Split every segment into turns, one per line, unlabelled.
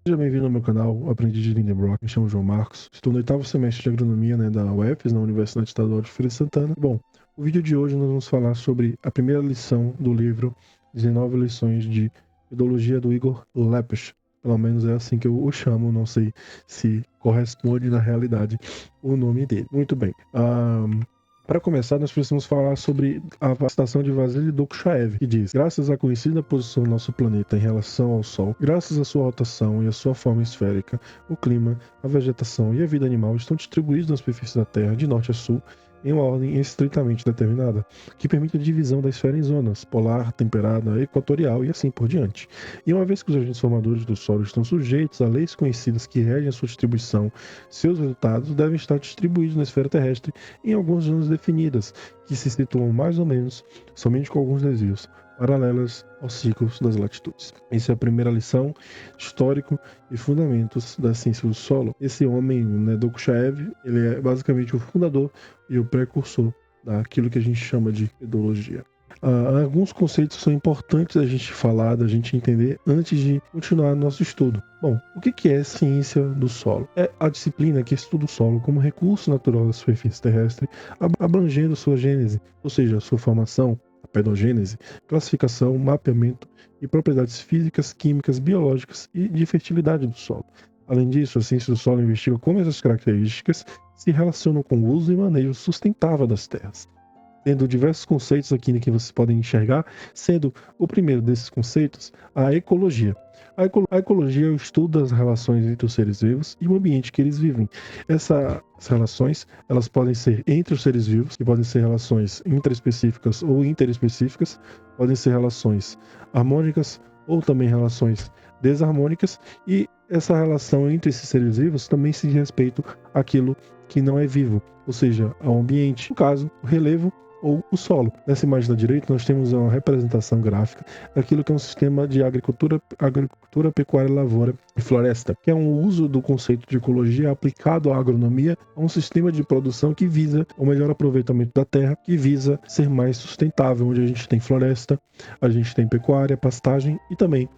Seja bem-vindo ao meu canal Aprendiz de Lindenbrock. Me chamo João Marcos. Estou no 8º semestre de agronomia, da UFES, na Universidade Estadual de Feira de Santana. Bom, o vídeo de hoje nós vamos falar sobre a primeira lição do livro 19 lições de Pedologia do Igor Lepech. Pelo menos é assim que eu o chamo, não sei se corresponde na realidade o nome dele. Muito bem. Para começar, nós precisamos falar sobre a citação de Vasily Dokuchaev, que diz: graças à conhecida posição do nosso planeta em relação ao Sol, graças à sua rotação e à sua forma esférica, o clima, a vegetação e a vida animal estão distribuídos na superfície da Terra de norte a sul em uma ordem estritamente determinada, que permite a divisão da esfera em zonas, polar, temperada, equatorial e assim por diante. E uma vez que os agentes formadores do solo estão sujeitos a leis conhecidas que regem a sua distribuição, seus resultados devem estar distribuídos na esfera terrestre em algumas zonas definidas, que se situam mais ou menos, somente com alguns desvios, paralelas aos ciclos das latitudes. Essa é a primeira lição, histórico e fundamentos da ciência do solo. Esse homem, Dokuchaev, ele é basicamente o fundador e o precursor daquilo que a gente chama de pedologia. Alguns conceitos são importantes a gente falar, da gente entender antes de continuar nosso estudo. Bom, o que é ciência do solo? É a disciplina que estuda o solo como recurso natural da superfície terrestre, abrangendo sua gênese, ou seja, sua formação, a pedogênese, classificação, mapeamento e propriedades físicas, químicas, biológicas e de fertilidade do solo. Além disso, a ciência do solo investiga como essas características se relacionam com o uso e manejo sustentável das terras, tendo diversos conceitos aqui que vocês podem enxergar, sendo o primeiro desses conceitos a ecologia. A ecologia é o estudo das relações entre os seres vivos e o ambiente que eles vivem. Essas relações, elas podem ser entre os seres vivos, que podem ser relações intraespecíficas ou interespecíficas, podem ser relações harmônicas ou também relações desarmônicas, e essa relação entre esses seres vivos também se diz respeito àquilo que não é vivo, ou seja, ao ambiente, no caso, o relevo ou o solo. Nessa imagem da direita, nós temos uma representação gráfica daquilo que é um sistema de agricultura, pecuária, lavoura e floresta, que é um uso do conceito de ecologia aplicado à agronomia, a um sistema de produção que visa o melhor aproveitamento da terra, que visa ser mais sustentável, onde a gente tem floresta, a gente tem pecuária, pastagem e também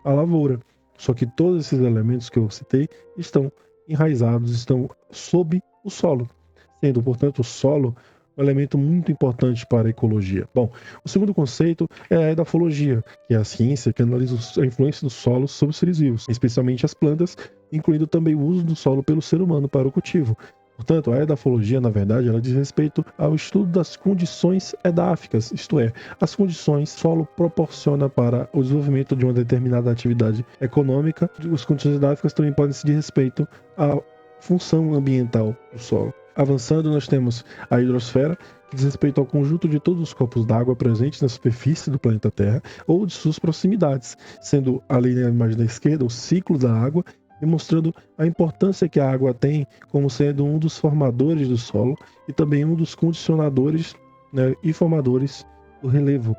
a lavoura. Só que todos esses elementos que eu citei estão enraizados, estão sob o solo, sendo, portanto, o solo um elemento muito importante para a ecologia. Bom, o segundo conceito é a edafologia, que é a ciência que analisa a influência do solo sobre os seres vivos, especialmente as plantas, incluindo também o uso do solo pelo ser humano para o cultivo. Portanto, a edafologia, na verdade, ela diz respeito ao estudo das condições edáficas, isto é, as condições que o solo proporciona para o desenvolvimento de uma determinada atividade econômica. As condições edáficas também podem se dizer respeito à função ambiental do solo. Avançando, nós temos a hidrosfera, que diz respeito ao conjunto de todos os corpos d'água presentes na superfície do planeta Terra ou de suas proximidades, sendo ali na imagem da esquerda o ciclo da água, demonstrando a importância que a água tem como sendo um dos formadores do solo e também um dos condicionadores, e formadores do relevo,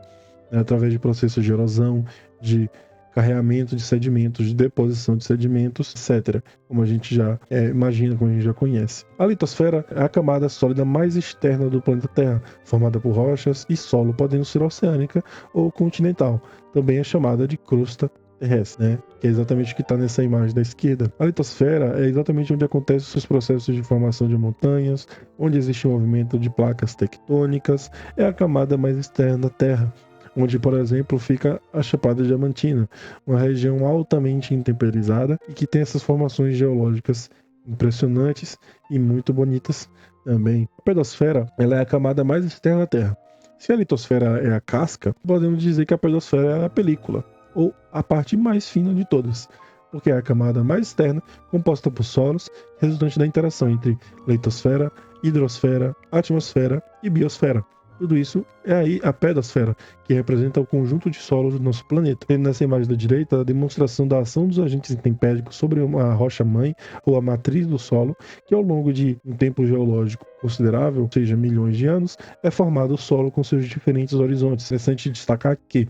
através de processos de erosão, de carreamento de sedimentos, de deposição de sedimentos, etc., como a gente já imagina, como a gente já conhece. A litosfera é a camada sólida mais externa do planeta Terra, formada por rochas e solo, podendo ser oceânica ou continental. Também é chamada de crosta terrestre, que é exatamente o que está nessa imagem da esquerda. A litosfera é exatamente onde acontecem os processos de formação de montanhas, onde existe o movimento de placas tectônicas, é a camada mais externa da Terra, onde, por exemplo, fica a Chapada Diamantina, uma região altamente intemperizada e que tem essas formações geológicas impressionantes e muito bonitas também. A pedosfera, ela é a camada mais externa da Terra. Se a litosfera é a casca, podemos dizer que a pedosfera é a película, ou a parte mais fina de todas, porque é a camada mais externa, composta por solos, resultante da interação entre litosfera, hidrosfera, atmosfera e biosfera. Tudo isso é aí a pedosfera, que representa o conjunto de solos do nosso planeta. Tendo nessa imagem da direita a demonstração da ação dos agentes intempéricos sobre uma rocha-mãe ou a matriz do solo, que ao longo de um tempo geológico considerável, ou seja, milhões de anos, é formado o solo com seus diferentes horizontes. É interessante destacar que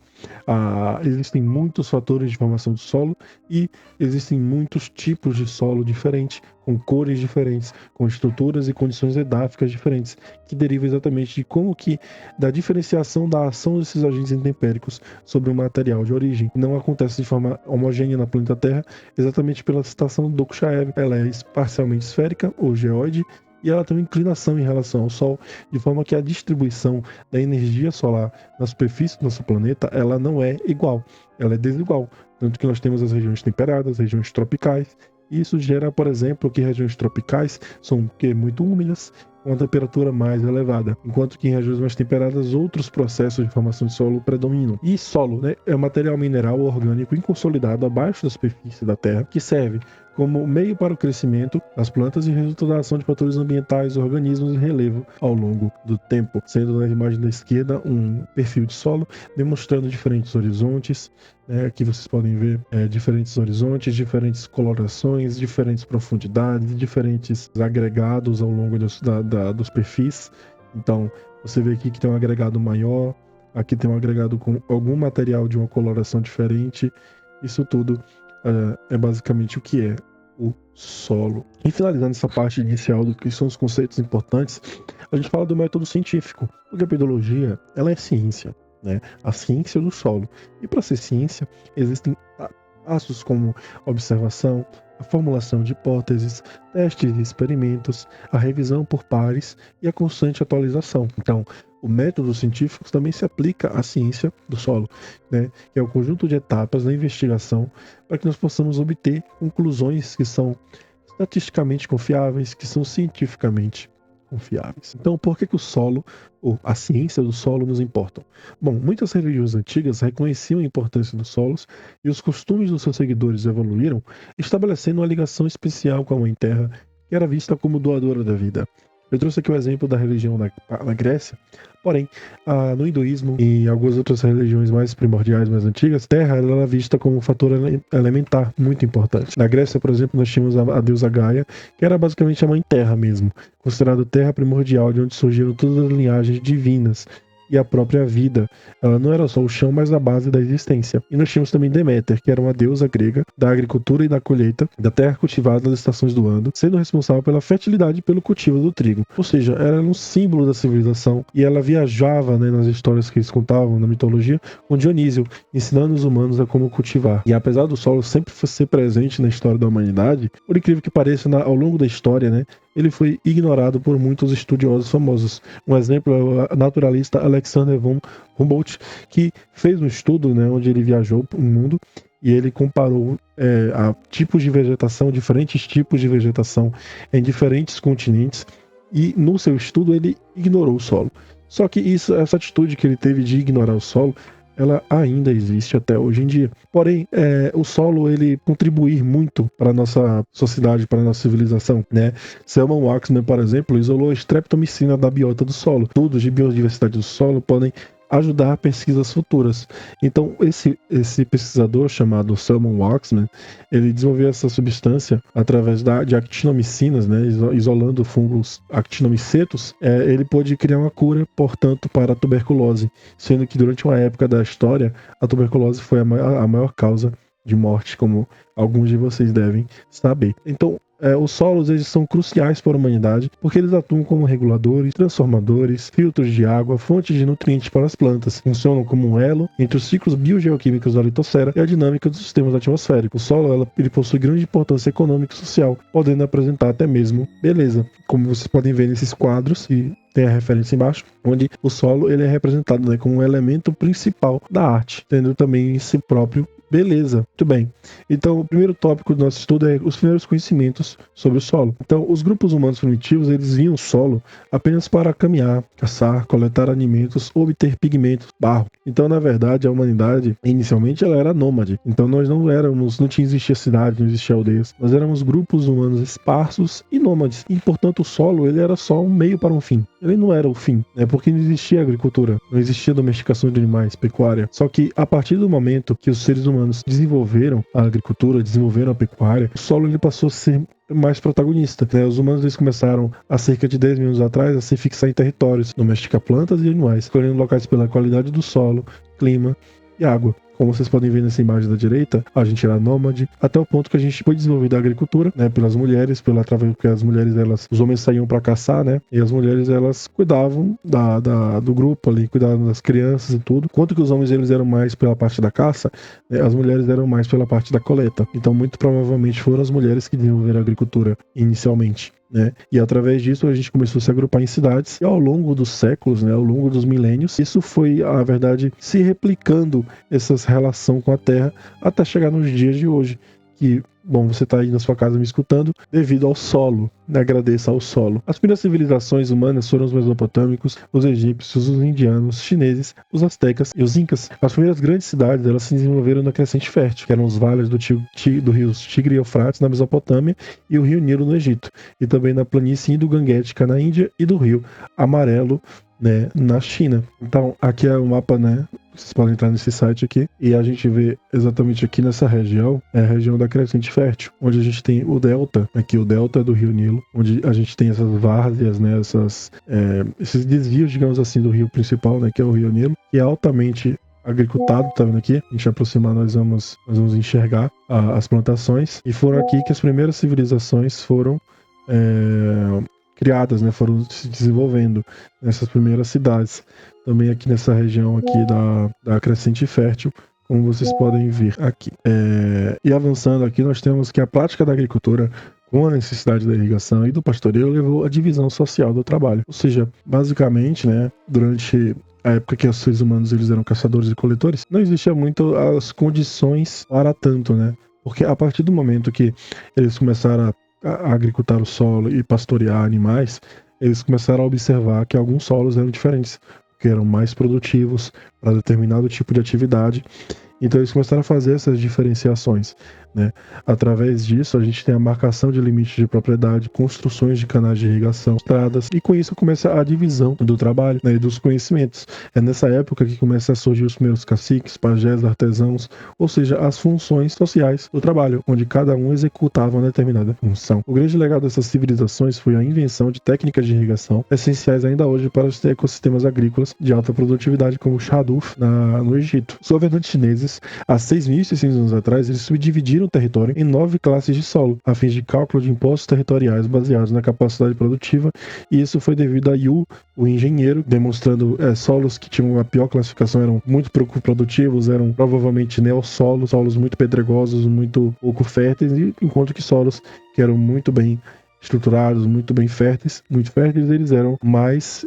existem muitos fatores de formação do solo e existem muitos tipos de solo diferentes, com cores diferentes, com estruturas e condições edáficas diferentes, que deriva exatamente de como que da diferenciação da ação desses esses agentes intempéricos sobre o material de origem. Não acontece de forma homogênea na planeta Terra, exatamente pela citação do Dokuchaev. Ela é parcialmente esférica ou geóide, e ela tem uma inclinação em relação ao Sol, de forma que a distribuição da energia solar na superfície do nosso planeta, ela não é igual, ela é desigual. Tanto que nós temos as regiões temperadas, regiões tropicais, e isso gera, por exemplo, que regiões tropicais são muito úmidas, com uma temperatura mais elevada, enquanto que em regiões mais temperadas outros processos de formação de solo predominam. E solo, né, é um material mineral orgânico inconsolidado abaixo da superfície da Terra, que serve como meio para o crescimento das plantas e resulta da ação de fatores ambientais, organismos e relevo ao longo do tempo. Sendo na imagem da esquerda um perfil de solo demonstrando diferentes horizontes, né, aqui vocês podem ver diferentes horizontes, diferentes colorações, diferentes profundidades, diferentes agregados ao longo dos perfis. Então você vê aqui que tem um agregado maior, aqui tem um agregado com algum material de uma coloração diferente. Isso tudo é basicamente o que é o solo. E finalizando essa parte inicial do que são os conceitos importantes, a gente fala do método científico, porque a pedologia ela é ciência, né? A ciência do solo. E para ser ciência, existem passos como a observação, a formulação de hipóteses, testes e experimentos, a revisão por pares e a constante atualização. Então, o método científico também se aplica à ciência do solo, né? Que é o conjunto de etapas da investigação para que nós possamos obter conclusões que são estatisticamente confiáveis, que são cientificamente confiáveis. Então, por que o solo, ou a ciência do solo, nos importam? Bom, muitas religiões antigas reconheciam a importância dos solos e os costumes dos seus seguidores evoluíram, estabelecendo uma ligação especial com a Mãe Terra, que era vista como doadora da vida. Eu trouxe aqui o exemplo da religião na Grécia, porém, no hinduísmo e algumas outras religiões mais primordiais, mais antigas, terra ela era vista como um fator elementar muito importante. Na Grécia, por exemplo, nós tínhamos a deusa Gaia, que era basicamente a mãe terra mesmo, considerada terra primordial, de onde surgiram todas as linhagens divinas. E a própria vida, ela não era só o chão, mas a base da existência. E nós tínhamos também Deméter, que era uma deusa grega da agricultura e da colheita, da terra cultivada nas estações do ano, sendo responsável pela fertilidade e pelo cultivo do trigo. Ou seja, ela era um símbolo da civilização e ela viajava, né, nas histórias que eles contavam, na mitologia, com Dionísio, ensinando os humanos a como cultivar. E apesar do solo sempre ser presente na história da humanidade, por incrível que pareça, ao longo da história, né, ele foi ignorado por muitos estudiosos famosos. Um exemplo é o naturalista Alexander von Humboldt, que fez um estudo, né, onde ele viajou o mundo e ele comparou tipos de vegetação, diferentes tipos de vegetação em diferentes continentes, e no seu estudo ele ignorou o solo. Só que essa atitude que ele teve de ignorar o solo, ela ainda existe até hoje em dia. Porém, o solo, ele contribuir muito para a nossa sociedade, para a nossa civilização, né? Selman Waksman, por exemplo, isolou a streptomicina da biota do solo. Estudos de biodiversidade do solo podem ajudar pesquisas futuras. Então, esse pesquisador chamado Selman Waksman, ele desenvolveu essa substância através de actinomicinas, né, isolando fungos actinomicetos. Ele pôde criar uma cura, portanto, para a tuberculose, sendo que durante uma época da história, a tuberculose foi a maior causa de morte, como alguns de vocês devem saber. Então, os solos, eles são cruciais para a humanidade porque eles atuam como reguladores, transformadores, filtros de água, fontes de nutrientes para as plantas, funcionam como um elo entre os ciclos biogeoquímicos da litosfera e a dinâmica dos sistemas atmosféricos. O solo, ele possui grande importância econômica e social, podendo apresentar até mesmo beleza, como vocês podem ver nesses quadros, e tem a referência embaixo, onde o solo, ele é representado, né, como um elemento principal da arte, tendo também em si próprio beleza. Muito bem. Então, o primeiro tópico do nosso estudo é os primeiros conhecimentos sobre o solo. Então, os grupos humanos primitivos, eles viam o solo apenas para caminhar, caçar, coletar alimentos, obter pigmentos, barro. Então, na verdade, a humanidade, inicialmente, ela era nômade. Então, nós não existia cidade, não existia aldeias. Nós éramos grupos humanos esparsos e nômades. E, portanto, o solo, ele era só um meio para um fim. Ele não era o fim, né? Porque não existia agricultura, não existia domesticação de animais, pecuária. Só que, a partir do momento que os seres humanos desenvolveram a agricultura, desenvolveram a pecuária, o solo, ele passou a ser mais protagonista, né? Os humanos, eles começaram há cerca de 10 mil anos atrás a se fixar em territórios, domesticar plantas e animais, escolhendo locais pela qualidade do solo, clima e água. como vocês podem ver nessa imagem da direita, a gente era nômade, até o ponto que a gente foi desenvolvido a agricultura, né, pelas mulheres, porque as mulheres, os homens saíam para caçar, né, e as mulheres, elas cuidavam do grupo ali, cuidavam das crianças e tudo. Enquanto que os homens, eles eram mais pela parte da caça, né, as mulheres eram mais pela parte da coleta. Então, muito provavelmente foram as mulheres que desenvolveram a agricultura inicialmente. Né? E através disso a gente começou a se agrupar em cidades, e ao longo dos séculos, né, ao longo dos milênios, isso foi, na verdade, se replicando essa relação com a Terra até chegar nos dias de hoje, que, bom, você está aí na sua casa me escutando, devido ao solo, né? Agradeça ao solo. As primeiras civilizações humanas foram os mesopotâmicos, os egípcios, os indianos, os chineses, os astecas e os incas. As primeiras grandes cidades, elas se desenvolveram na crescente fértil, que eram os vales do rio Tigre e Eufrates na Mesopotâmia e o rio Nilo no Egito, e também na planície indo-ganguética na Índia e do rio Amarelo, né, na China. Então, aqui é o mapa, né? Vocês podem entrar nesse site aqui e a gente vê exatamente aqui nessa região, é a região da crescente fértil, onde a gente tem o delta, aqui o delta do rio Nilo, onde a gente tem essas várzeas, né, esses desvios, digamos assim, do rio principal, né, que é o rio Nilo, que é altamente agricultado, tá vendo aqui? A gente aproximar, nós vamos enxergar as plantações, e foram aqui que as primeiras civilizações foram criadas, né, foram se desenvolvendo nessas primeiras cidades. Também aqui nessa região aqui da crescente fértil, como vocês podem ver aqui. E avançando aqui, nós temos que a prática da agricultura, com a necessidade da irrigação e do pastoreio, levou à divisão social do trabalho. Ou seja, basicamente, né, durante a época que os seres humanos, eles eram caçadores e coletores, não existia muito as condições para tanto, né? Porque a partir do momento que eles começaram a agricultar o solo e pastorear animais, eles começaram a observar que alguns solos eram diferentes, que eram mais produtivos para determinado tipo de atividade. Então eles começaram a fazer essas diferenciações, né? Através disso, a gente tem a marcação de limites de propriedade, construções de canais de irrigação, estradas, e com isso começa a divisão do trabalho, né, e dos conhecimentos. É nessa época que começa a surgir os primeiros caciques, pajés, artesãos, ou seja, as funções sociais do trabalho, onde cada um executava uma determinada função. O grande legado dessas civilizações foi a invenção de técnicas de irrigação, essenciais ainda hoje para os ecossistemas agrícolas de alta produtividade, como o Shaduf no Egito. Os governantes chineses, há 6.600 anos atrás, eles subdividiram o território em 9 classes de solo, a fim de cálculo de impostos territoriais baseados na capacidade produtiva, e isso foi devido a Yu, o engenheiro, demonstrando solos que tinham a pior classificação, eram muito pouco produtivos, eram provavelmente neossolos, solos muito pedregosos, muito pouco férteis, enquanto que solos que eram muito bem estruturados, muito férteis, eles eram mais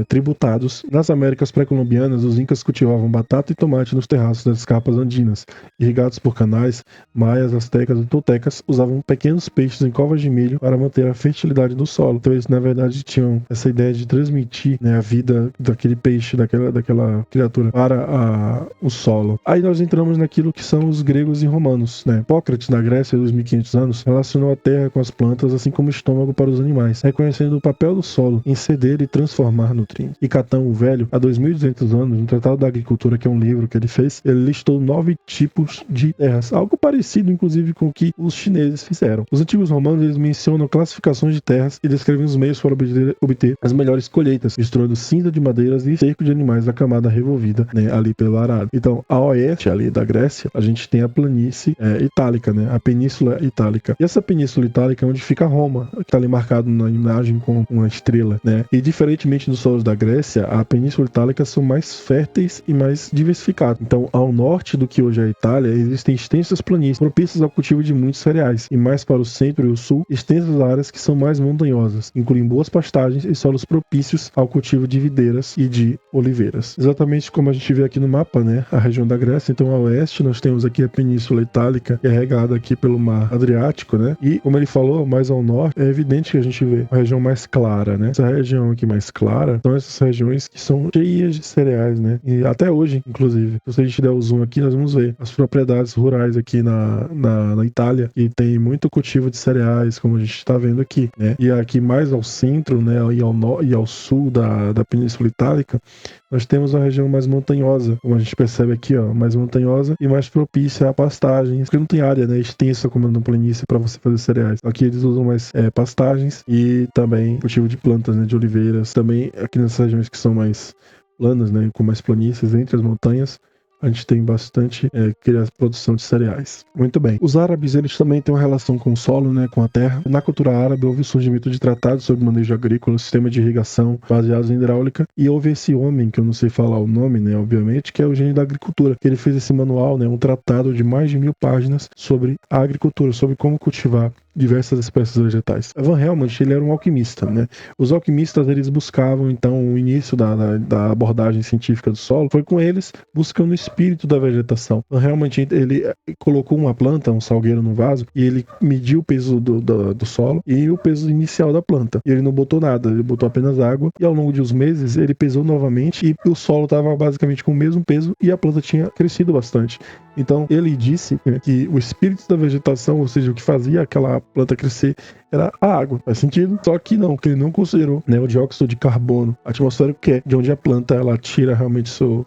tributados. Nas Américas pré-colombianas, os incas cultivavam batata e tomate nos terraços das capas andinas. Irrigados por canais, maias, astecas e toltecas usavam pequenos peixes em covas de milho para manter a fertilidade do solo. Então eles, na verdade, tinham essa ideia de transmitir, né, a vida daquele peixe, daquela criatura para o solo. Aí nós entramos naquilo que são os gregos e romanos, né? Hipócrates, na Grécia, há 2.500 anos, relacionou a terra com as plantas, assim como o estômago para os animais, reconhecendo o papel do solo em ceder e transformar nutrientes. E Catão, o Velho, há 2.200 anos, no Tratado da Agricultura, que é um livro que ele fez, ele listou 9 tipos de terras, algo parecido, inclusive, com o que os chineses fizeram. Os antigos romanos, eles mencionam classificações de terras e descrevem os meios para obter as melhores colheitas, misturando cinza de madeiras e cerco de animais da camada revolvida, né, ali pelo arado. Então, a oeste ali da Grécia, a gente tem a planície itálica, né, a Península Itálica. E essa Península Itálica é onde fica Roma, que está ali marcado na imagem com uma estrela, né? E diferentemente dos solos da Grécia, a Península Itálica são mais férteis e mais diversificados. Então, ao norte do que hoje é a Itália, existem extensas planícies propícias ao cultivo de muitos cereais, e mais para o centro e o sul, extensas áreas que são mais montanhosas, incluem boas pastagens e solos propícios ao cultivo de videiras e de oliveiras. Exatamente como a gente vê aqui no mapa, né? A região da Grécia. Então, ao oeste, nós temos aqui a Península Itálica, que é regada aqui pelo Mar Adriático, né? E, como ele falou, mais ao norte, é evidente que a gente vê a região mais clara, né? Essa região aqui mais clara são essas regiões que são cheias de cereais, né? E até hoje, inclusive, se a gente der o zoom aqui, nós vamos ver as propriedades rurais aqui na Itália, e tem muito cultivo de cereais, como a gente está vendo aqui, né? E aqui mais ao centro, né? E ao sul da Península Itálica, nós temos uma região mais montanhosa, como a gente percebe aqui, ó, mais montanhosa e mais propícia a pastagens, porque não tem área, né, extensa como na planície para você fazer cereais. Aqui eles usam mais pastagens e também cultivo de plantas, né, de oliveiras. Também aqui nessas regiões que são mais planas, né, com mais planícies entre as montanhas, a gente tem bastante produção de cereais. Muito bem. Os árabes, eles também têm uma relação com o solo, né, com a terra. Na cultura árabe, houve o surgimento de tratados sobre manejo agrícola, sistema de irrigação baseados em hidráulica, e houve esse homem, que eu não sei falar o nome, né, obviamente, que é o gênio da agricultura, que ele fez esse manual, né, um tratado de mais de 1000 páginas sobre a agricultura, sobre como cultivar diversas espécies vegetais. Van Helmont, ele era um alquimista, né? Os alquimistas, eles buscavam, então, o início da abordagem científica do solo foi com eles buscando o espírito da vegetação. Van Helmont, ele colocou uma planta, um salgueiro no vaso, e ele mediu o peso do solo e o peso inicial da planta. E ele não botou nada, ele botou apenas água, e ao longo de uns meses, ele pesou novamente e o solo estava basicamente com o mesmo peso e a planta tinha crescido bastante. Então, ele disse que o espírito da vegetação, ou seja, o que fazia aquela planta crescer, era a água. Faz sentido? Só que não, que ele não considerou, né, o dióxido de carbono atmosférico, que é de onde a planta ela tira realmente seu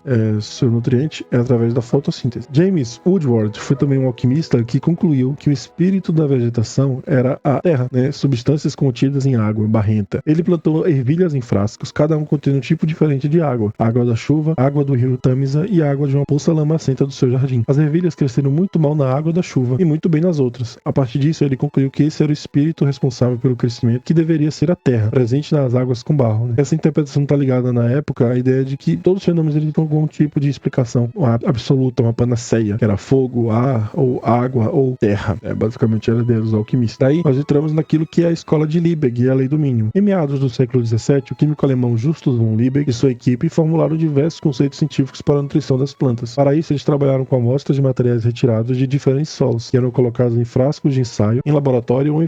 nutriente, é através da fotossíntese. James Woodward foi também um alquimista que concluiu que o espírito da vegetação era a terra, né, substâncias contidas em água barrenta. Ele plantou ervilhas em frascos, cada um contendo um tipo diferente de água: água da chuva, água do rio Tâmisa e água de uma poça lamacenta do seu jardim. As ervilhas cresceram muito mal na água da chuva e muito bem nas outras. A partir disso, ele concluiu que esse era o espírito responsável pelo crescimento, que deveria ser a terra, presente nas águas com barro, né? Essa interpretação está ligada na época à ideia de que todos os fenômenos eles têm algum tipo de explicação absoluta, uma panaceia, que era fogo, ar, ou água, ou terra. Basicamente era a ideia dos alquimistas. Daí nós entramos naquilo que é a escola de Liebig e a lei do mínimo. Em meados do século XVII, o químico alemão Justus von Liebig e sua equipe formularam diversos conceitos científicos para a nutrição das plantas. Para isso, eles trabalharam com amostras de materiais retirados de diferentes solos, que eram colocados em frascos de ensaio, em laboratório ou em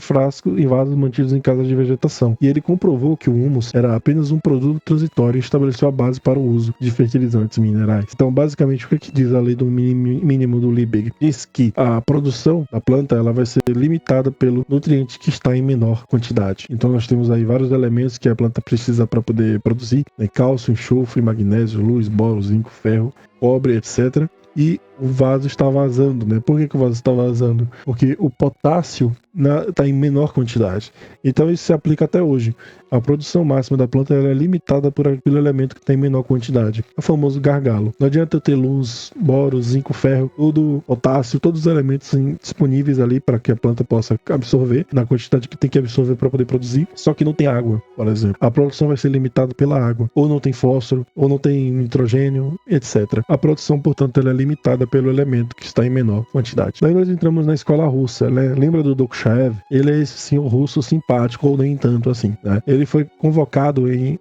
vasos mantidos em casas de vegetação. E ele comprovou que o humus era apenas um produto transitório e estabeleceu a base para o uso de fertilizantes minerais. Então, basicamente, o que diz a lei do mínimo do Liebig? Diz que a produção da planta ela vai ser limitada pelo nutriente que está em menor quantidade. Então, nós temos aí vários elementos que a planta precisa para poder produzir, né? Cálcio, enxofre, magnésio, luz, boro, zinco, ferro, cobre, etc. E o vaso está vazando, né? Por que o vaso está vazando? Porque o potássio está em menor quantidade. Então isso se aplica até hoje. A produção máxima da planta ela é limitada por aquele elemento que tem menor quantidade. É o famoso gargalo. Não adianta eu ter luz, boro, zinco, ferro, tudo, potássio, todos os elementos disponíveis ali para que a planta possa absorver na quantidade que tem que absorver para poder produzir. Só que não tem água, por exemplo. A produção vai ser limitada pela água. Ou não tem fósforo, ou não tem nitrogênio, etc. A produção, portanto, ela é limitada pelo elemento que está em menor quantidade. Daí nós entramos na escola russa, né? Lembra do Dokuchaev? Ele é esse senhor russo simpático, ou nem tanto assim, né? Ele foi convocado em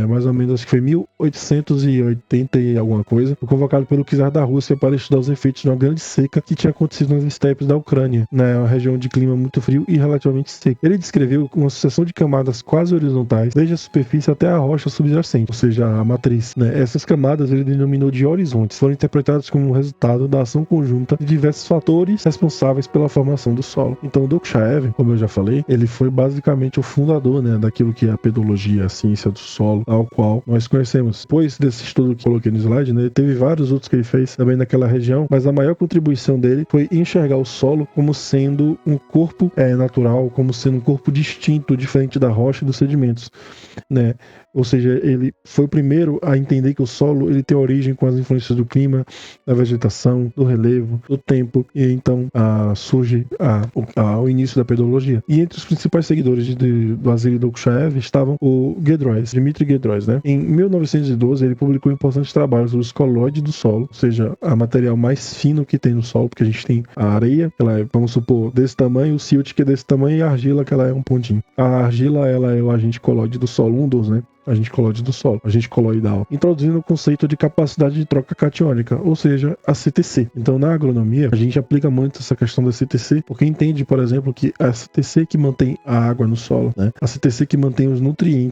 mais ou menos, acho que foi 1880 e alguma coisa, foi convocado pelo czar da Rússia para estudar os efeitos de uma grande seca que tinha acontecido nas estepes da Ucrânia, né? Uma região de clima muito frio e relativamente seco. Ele descreveu uma sucessão de camadas quase horizontais, desde a superfície até a rocha subjacente, ou seja, a matriz, né? Essas camadas ele denominou de horizontes, foram interpretadas como resultado da ação conjunta de diversos fatores responsáveis pela formação do solo. Então, o Dokuchaev, como eu já falei, ele foi basicamente o fundador, né, daquilo que é a pedologia, a ciência do solo, ao qual nós conhecemos. Depois desse estudo que eu coloquei no slide, né, teve vários outros que ele fez também naquela região, mas a maior contribuição dele foi enxergar o solo como sendo um corpo natural, como sendo um corpo distinto, diferente da rocha e dos sedimentos, né? Ou seja, ele foi o primeiro a entender que o solo ele tem origem com as influências do clima, da vegetação, do relevo, do tempo, e então surge o início da pedologia. E entre os principais seguidores do Vasily Dokuchaev estavam o Gedroes, Dmitry Gedroes, né? Em 1912 ele publicou importantes trabalhos sobre o escoloide do solo, ou seja, a material mais fino que tem no solo, porque a gente tem a areia, que ela é, vamos supor, desse tamanho, o silt que é desse tamanho, e a argila que ela é um pontinho. A argila ela é o agente colóide do solo, um dos, né? Agente colóide do solo, agente coloidal, introduzindo o conceito de capacidade de troca catiônica, ou seja, a CTC. Então, na agronomia, a gente aplica muito essa questão da CTC, porque entende, por exemplo, que a CTC que mantém a água no solo, né? A CTC que mantém os nutrientes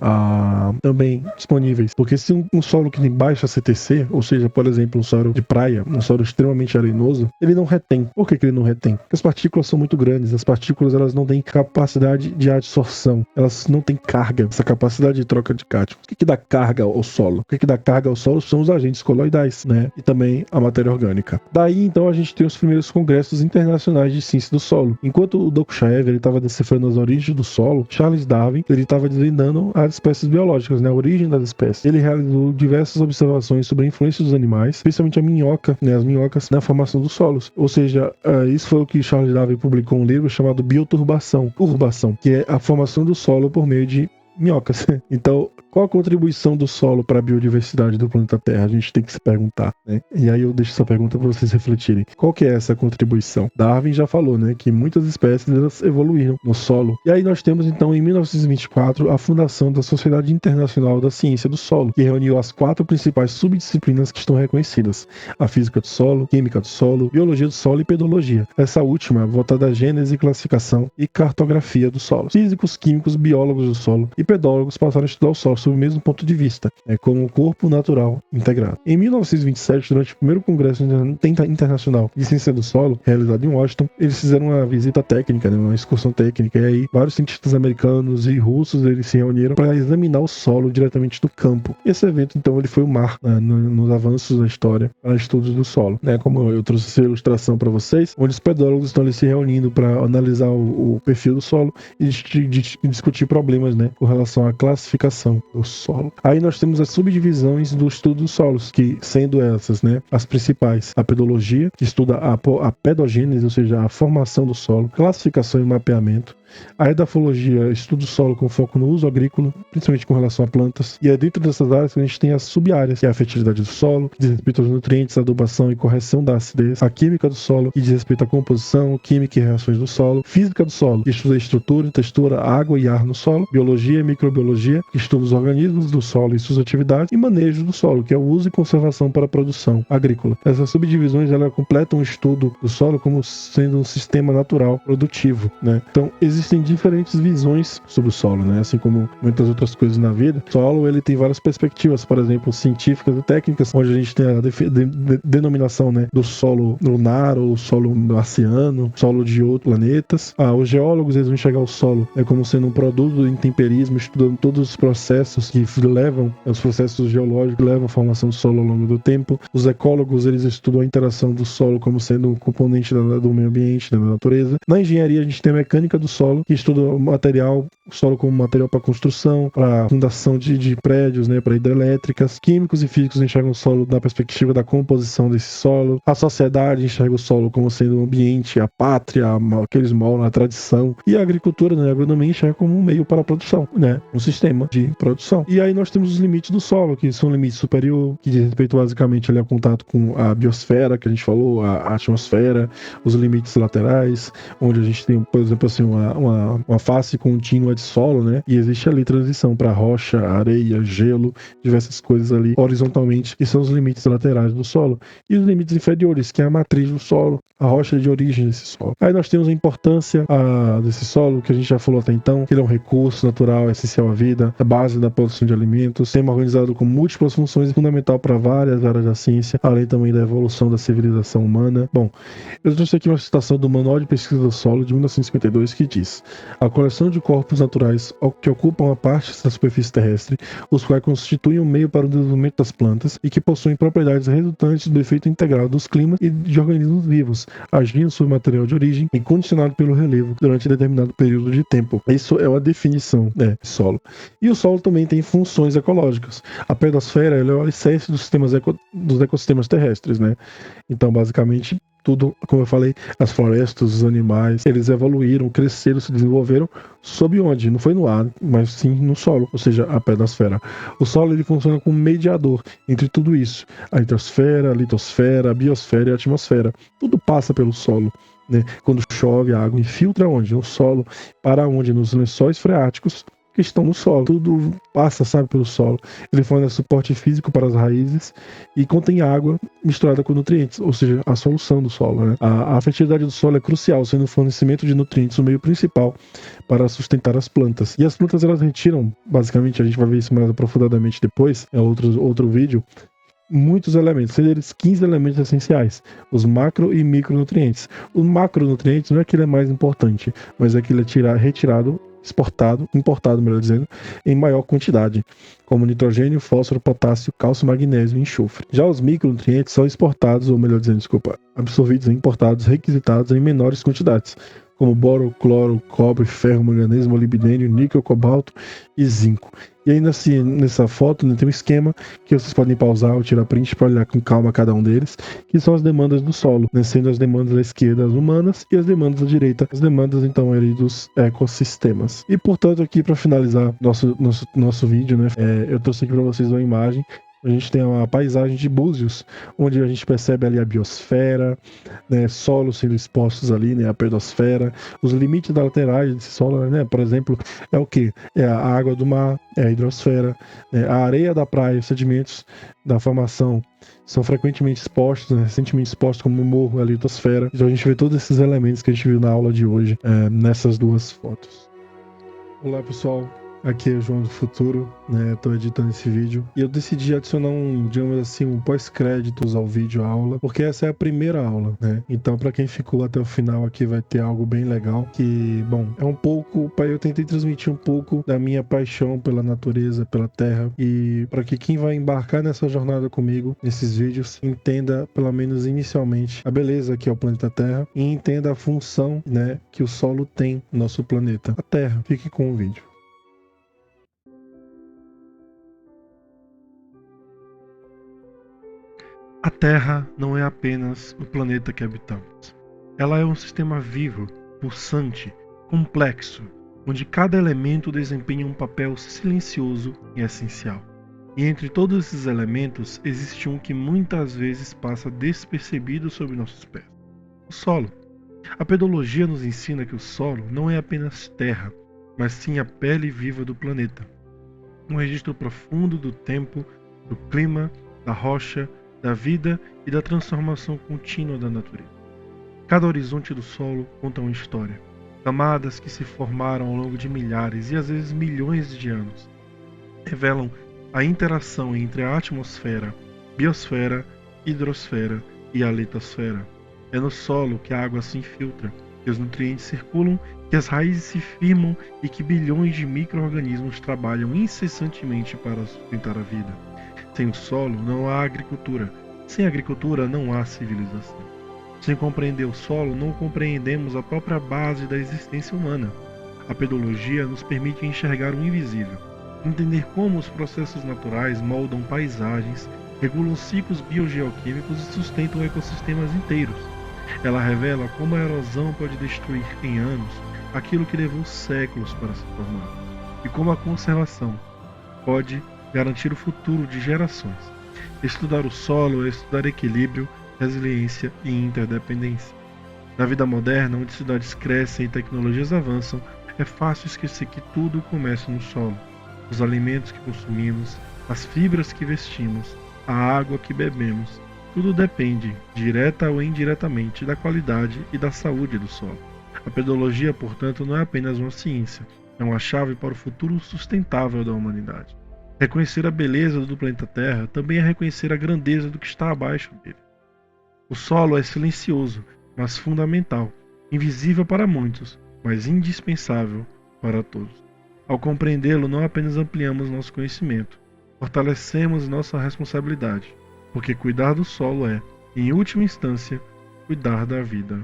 também disponíveis. Porque se um solo que tem baixa CTC, ou seja, por exemplo, um solo de praia, um solo extremamente arenoso, ele não retém. Por que ele não retém? Porque as partículas são muito grandes, as partículas elas não têm capacidade de adsorção, elas não têm carga, essa capacidade de troca de carga. prático. O que dá carga ao solo? O que dá carga ao solo são os agentes coloidais, né? E também a matéria orgânica. Daí, então, a gente tem os primeiros congressos internacionais de ciência do solo. Enquanto o Dokuchaev estava decifrando as origens do solo, Charles Darwin ele estava desvendando as espécies biológicas, né? A origem das espécies. Ele realizou diversas observações sobre a influência dos animais, especialmente a minhoca, né? As minhocas na formação dos solos. Ou seja, isso foi o que Charles Darwin publicou um livro chamado Bioturbação, que é a formação do solo por meio de minhocas. Então, qual a contribuição do solo para a biodiversidade do planeta Terra? A gente tem que se perguntar, né? E aí eu deixo essa pergunta para vocês refletirem. Qual que é essa contribuição? Darwin já falou, né, que muitas espécies elas evoluíram no solo. E aí nós temos então em 1924 a fundação da Sociedade Internacional da Ciência do Solo, que reuniu as 4 principais subdisciplinas que estão reconhecidas: a física do solo, química do solo, biologia do solo e pedologia. Essa última voltada à gênese, classificação e cartografia do solo. Físicos, químicos, biólogos do solo e pedólogos passaram a estudar o solo sob o mesmo ponto de vista, como um corpo natural integrado. Em 1927, durante o primeiro Congresso Internacional de Ciência do Solo, realizado em Washington, eles fizeram uma visita técnica, né, uma excursão técnica, e aí vários cientistas americanos e russos eles se reuniram para examinar o solo diretamente do campo. Esse evento, então, ele foi um marco, né, nos avanços da história para estudos do solo. Né, como eu trouxe essa ilustração para vocês, onde os pedólogos estão ali se reunindo para analisar o perfil do solo e discutir problemas, né, com relação à classificação do solo. Aí nós temos as subdivisões do estudo dos solos, que sendo essas, né, as principais: a pedologia, que estuda a pedogênese, ou seja, a formação do solo, classificação e mapeamento. A edafologia estuda o solo com foco no uso agrícola, principalmente com relação a plantas. E é dentro dessas áreas que a gente tem as sub-áreas, que é a fertilidade do solo, que diz respeito aos nutrientes, adubação e correção da acidez. A química do solo, que diz respeito à composição, química e reações do solo. Física do solo, que estuda a estrutura, textura, água e ar no solo. Biologia e microbiologia, que estuda os organismos do solo e suas atividades. E manejo do solo, que é o uso e conservação para a produção agrícola. Essas subdivisões elas completam o estudo do solo como sendo um sistema natural produtivo, né? Então, existem diferentes visões sobre o solo, né? Assim como muitas outras coisas na vida, o solo ele tem várias perspectivas, por exemplo, científicas e técnicas, onde a gente tem a denominação, né, do solo lunar ou solo marciano, solo de outros planetas. Os geólogos eles vão enxergar o solo como sendo um produto do intemperismo, estudando todos os processos que levam, os processos geológicos que levam à formação do solo ao longo do tempo. Os ecólogos eles estudam a interação do solo como sendo um componente do meio ambiente, da natureza. Na engenharia a gente tem a mecânica do solo, que estuda o solo como material para construção, para fundação de prédios, né, para hidrelétricas. Químicos e físicos enxergam o solo da perspectiva da composição desse solo. A sociedade enxerga o solo como sendo um ambiente, a pátria, aqueles moram, a tradição. E a agricultura, né, a agronomia enxerga como um meio para a produção, né, um sistema de produção. E aí nós temos os limites do solo, que são limites superior, que diz respeito basicamente ali ao contato com a biosfera, que a gente falou, a atmosfera, os limites laterais, onde a gente tem, por exemplo, assim, uma face contínua de solo, né? E existe ali transição para rocha, areia, gelo, diversas coisas ali horizontalmente, que são os limites laterais do solo. E os limites inferiores, que é a matriz do solo, a rocha de origem desse solo. Aí nós temos a importância desse solo, que a gente já falou até então, que ele é um recurso natural, essencial à vida, a base da produção de alimentos, tema organizado com múltiplas funções e fundamental para várias áreas da ciência, além também da evolução da civilização humana. Bom, eu trouxe aqui uma citação do Manual de Pesquisa do Solo, de 1952, que diz: a coleção de corpos naturais que ocupam a parte da superfície terrestre, os quais constituem um meio para o desenvolvimento das plantas e que possuem propriedades resultantes do efeito integral dos climas e de organismos vivos, agindo sobre material de origem e condicionado pelo relevo durante determinado período de tempo. Isso é uma definição, né, de solo. E o solo também tem funções ecológicas. A pedosfera é o alicerce dos ecossistemas terrestres, né? Então, basicamente, tudo, como eu falei, as florestas, os animais, eles evoluíram, cresceram, se desenvolveram sob onde? Não foi no ar, mas sim no solo, ou seja, a pedosfera. O solo ele funciona como mediador entre tudo isso, a hidrosfera, a litosfera, a biosfera e a atmosfera. Tudo passa pelo solo, né? Quando chove, a água infiltra onde? No solo, para onde? Nos lençóis freáticos que estão no solo. Tudo passa, sabe, pelo solo. Ele fornece suporte físico para as raízes e contém água misturada com nutrientes, ou seja, a solução do solo, né? A fertilidade do solo é crucial, sendo o fornecimento de nutrientes o meio principal para sustentar as plantas. E as plantas, elas retiram, basicamente, a gente vai ver isso mais aprofundadamente depois, é outro vídeo, muitos elementos, sendo eles 15 elementos essenciais, os macro e micronutrientes. Os macronutrientes não é que ele é mais importante, mas é que ele é retirado importado, melhor dizendo, em maior quantidade, como nitrogênio, fósforo, potássio, cálcio, magnésio e enxofre. Já os micronutrientes são exportados, ou melhor dizendo, absorvidos e importados, requisitados em menores quantidades, como boro, cloro, cobre, ferro, manganês, molibdênio, níquel, cobalto e zinco. E aí nessa foto, né, tem um esquema que vocês podem pausar ou tirar print para olhar com calma cada um deles, que são as demandas do solo, né, sendo as demandas da esquerda as humanas e as demandas da direita, as demandas então ali dos ecossistemas. E portanto aqui para finalizar nosso vídeo, né, eu trouxe aqui para vocês uma imagem. A gente tem uma paisagem de Búzios, onde a gente percebe ali a biosfera, né, solos sendo expostos ali, né, a pedosfera, os limites da laterais desse solo, né, por exemplo, é o que? É a água do mar, é a hidrosfera, né, a areia da praia, os sedimentos da formação são frequentemente expostos, né, recentemente expostos como o morro, a litosfera. Então a gente vê todos esses elementos que a gente viu na aula de hoje nessas duas fotos. Olá pessoal, aqui é o João do Futuro, né? Estou editando esse vídeo e eu decidi adicionar digamos assim, um pós-créditos ao vídeo aula, porque essa é a primeira aula, né? Então, para quem ficou até o final aqui, vai ter algo bem legal que, bom, é um pouco, eu tentei transmitir um pouco da minha paixão pela natureza, pela terra, e para que quem vai embarcar nessa jornada comigo, nesses vídeos, entenda, pelo menos inicialmente, a beleza que é o planeta Terra e entenda a função, né, que o solo tem no nosso planeta, a Terra. Fique com o vídeo. A Terra não é apenas o planeta que habitamos. Ela é um sistema vivo, pulsante, complexo, onde cada elemento desempenha um papel silencioso e essencial. E entre todos esses elementos, existe um que muitas vezes passa despercebido sob nossos pés: o solo. A pedologia nos ensina que o solo não é apenas terra, mas sim a pele viva do planeta. Um registro profundo do tempo, do clima, da rocha, da vida e da transformação contínua da natureza. Cada horizonte do solo conta uma história. Camadas que se formaram ao longo de milhares e às vezes milhões de anos revelam a interação entre a atmosfera, biosfera, hidrosfera e a litosfera. É no solo que a água se infiltra, que os nutrientes circulam, que as raízes se firmam e que bilhões de micro-organismos trabalham incessantemente para sustentar a vida. Sem o solo não há agricultura. Sem agricultura não há civilização. Sem compreender o solo, não compreendemos a própria base da existência humana. A pedologia nos permite enxergar o invisível, entender como os processos naturais moldam paisagens, regulam ciclos biogeoquímicos e sustentam ecossistemas inteiros. Ela revela como a erosão pode destruir em anos aquilo que levou séculos para se formar, e como a conservação pode garantir o futuro de gerações. Estudar o solo é estudar equilíbrio, resiliência e interdependência. Na vida moderna, onde cidades crescem e tecnologias avançam, é fácil esquecer que tudo começa no solo. Os alimentos que consumimos, as fibras que vestimos, a água que bebemos, tudo depende, direta ou indiretamente, da qualidade e da saúde do solo. A pedologia, portanto, não é apenas uma ciência, é uma chave para o futuro sustentável da humanidade. Reconhecer a beleza do planeta Terra também é reconhecer a grandeza do que está abaixo dele. O solo é silencioso, mas fundamental, invisível para muitos, mas indispensável para todos. Ao compreendê-lo, não apenas ampliamos nosso conhecimento, fortalecemos nossa responsabilidade, porque cuidar do solo é, em última instância, cuidar da vida.